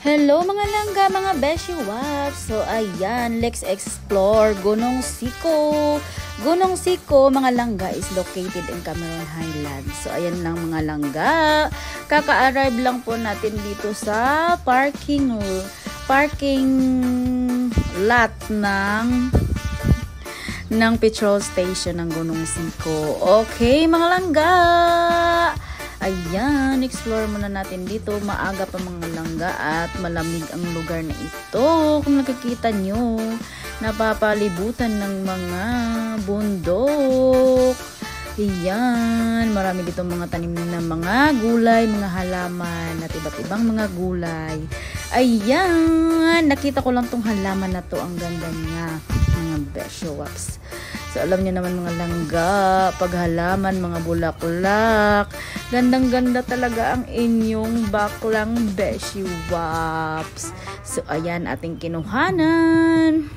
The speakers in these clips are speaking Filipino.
Hello mga langga, mga beshi waps. So ayan, let's explore Gunung Siko. Gunung Siko mga langga is located in Cameron Highlands. So ayan lang mga langga. Kaka-arrive lang po natin dito sa parking lot ng petrol station ng Gunung Siko. Okay mga langga. Ayan, explore muna natin dito. Maaga pa mga langga at malamig ang lugar na ito. Kung nakikita nyo, napapalibutan ng mga bundok. Ayan, marami dito mga tanim na mga gulay, mga halaman at iba't ibang mga gulay. Ayan, nakita ko lang tong halaman na to. Ang ganda niya, mga beshowaps. So alam niyo naman mga langga, pag halaman, mga bulaklak, gandang-ganda talaga ang inyong baklang beshi waps. So ayan ating kinuhanan.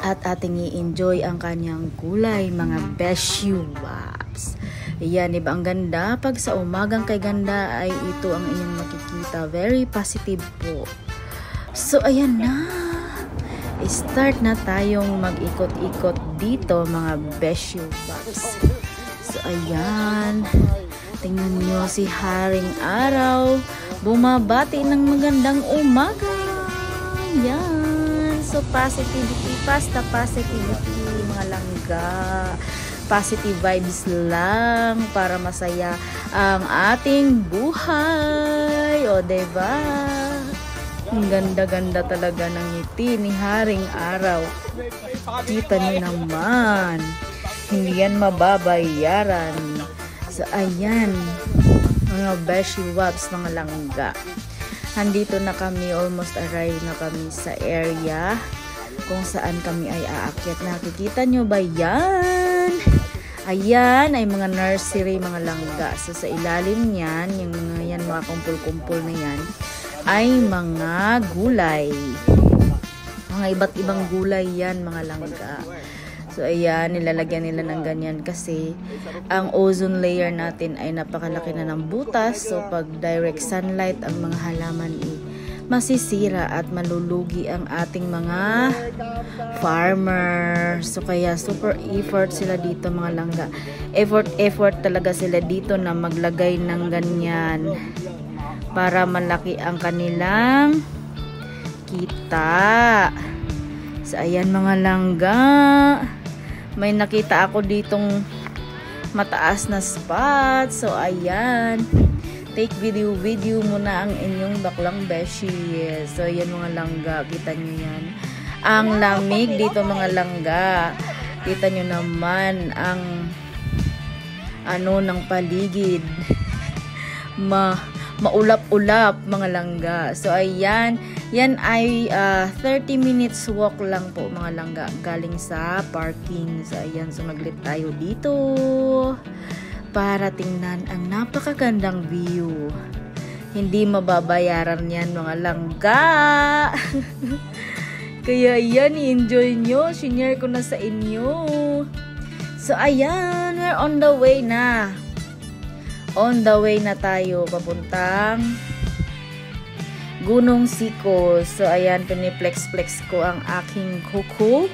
At ating i-enjoy ang kanyang kulay mga beshi waps. Ayan, diba ang ganda? Pag sa umagang kay ganda ay ito ang inyong makikita. Very positive po. So ayan na. Start na tayong mag-ikot-ikot dito mga beshi waps. So ayan, tingnan nyo si Haring Araw bumabati ng magandang umaga. Yan, so positivity, basta positivity mga langga. Positive vibes lang para masaya ang ating buhay. O diba? Ang ganda-ganda talaga ng ngiti ni Haring Araw. Kita niyo naman. Hindi yan mababayaran. So, ayan. Mga beshi waps, mga langga. Nandito na kami. Almost arrive na kami sa area kung saan kami ay aakyat. Nakikita nyo ba yan? Ayan ay mga nursery, mga langga. So, sa ilalim yan, yung mga kumpul-kumpul na yan, ay mga gulay. Mga iba't ibang gulay yan mga langga. So ayan, nilalagyan nila ng ganyan kasi ang ozone layer natin ay napakalaki na ng butas. So pag direct sunlight ang mga halaman masisira at malulugi ang ating mga farmer. So kaya super effort sila dito mga langga. Effort talaga sila dito na maglagay ng ganyan para malaki ang kanilang kita. So ayan mga langga, may nakita ako ditong mataas na spot. So ayan, take video muna ang inyong baklang beshi. So ayan mga langga, kita nyo yan, ang lamig dito mga langga. Kita nyo naman ang ng paligid, maulap-ulap mga langga. So ayan, yan ay 30 minutes walk lang po mga langga galing sa parking. So ayan, sumaglit tayo dito para tingnan ang napakagandang view. Hindi mababayaran yan mga langga. Kaya yan, i-enjoy nyo. Sinare ko na sa inyo. So ayan, we're on the way na. On the way na tayo papuntang Gunung Siko. So ayan, piniplex-flex ko ang aking kuko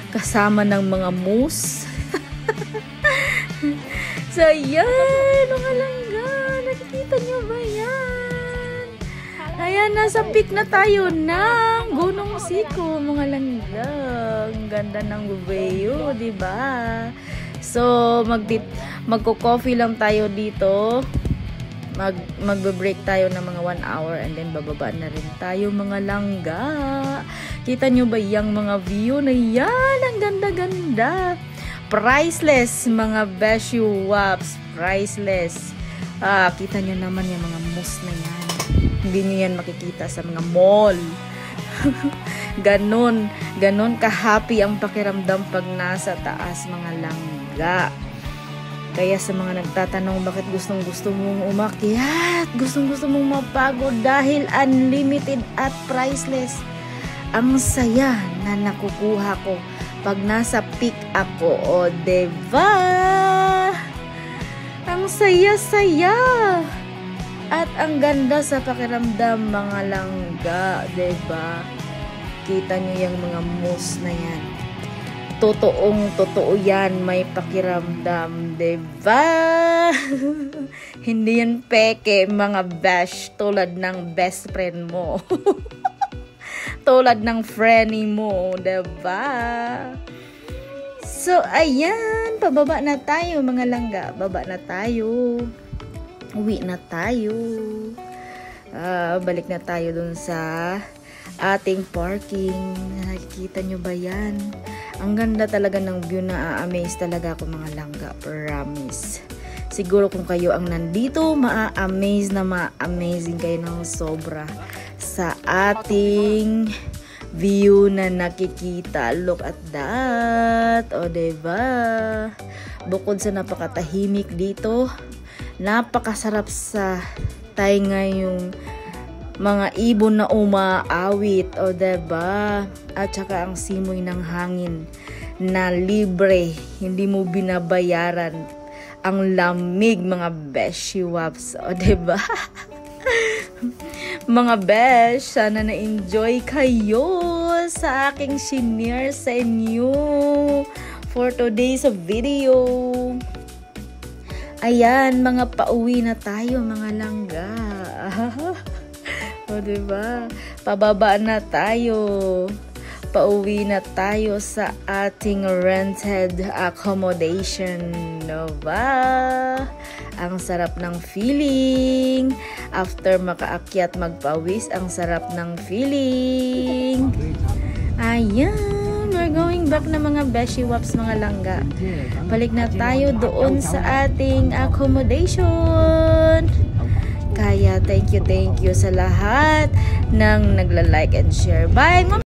kasama ng mga moose. So ayan, mga langga, nakikita nyo ba yan? Ayan, nasa peak na tayo ng Gunung Siko mga langga. Ang ganda ng view, diba? So magko-coffee lang tayo dito. Magbe-break tayo ng mga 1 hour and then bababa na rin tayo mga langga. Kita nyo ba yung mga view na yan? Ang ganda-ganda. Priceless mga beshi waps. Priceless. Kita nyo naman yung mga moose na yan. Hindi nyo yan makikita sa mga mall. Ganon ka-happy ang pakiramdam pag nasa taas mga langga. Kaya sa mga nagtatanong bakit gustong-gusto mong umakyat, gustong-gusto mong mapagod dahil unlimited at priceless. Ang saya na nakukuha ko pag nasa peak ako. O diba? Ang saya-saya. At ang ganda sa pakiramdam mga langga, diba? Kita nyo yung mga moose na yan. Totoo yan, may pakiramdam, diba? Hindi yan peke, mga besh, tulad ng best friend mo. Tulad ng friendly mo, diba? So, ayan, pababa na tayo mga langga, baba na tayo. Uwi na tayo. Balik na tayo dun sa ating parking. Nakikita nyo ba yan? Ang ganda talaga ng view, na amaze talaga ako mga langga, promise. Siguro kung kayo ang nandito, ma-amaze na ma-amazing kayo ng sobra sa ating view na nakikita. Look at that. O, diba? Bukod sa napakatahimik dito, napakasarap sa tainga yung mga ibon na umaawit, o diba? At saka ang simoy ng hangin na libre, hindi mo binabayaran. Ang lamig mga beshi waps, o diba? Mga besh, sana na-enjoy kayo sa aking shinare sa inyo for today's video. Ayan, mga pauwi na tayo mga langga. O diba? Pababa na tayo. Pauwi na tayo sa ating rented accommodation. Diba? Ang sarap ng feeling. After makaakyat magpawis, ang sarap ng feeling. Ayan, we're going back na mga beshi waps mga langga. Balik na tayo doon sa ating accommodation. Kaya thank you sa lahat ng nagla-like and share. Bye!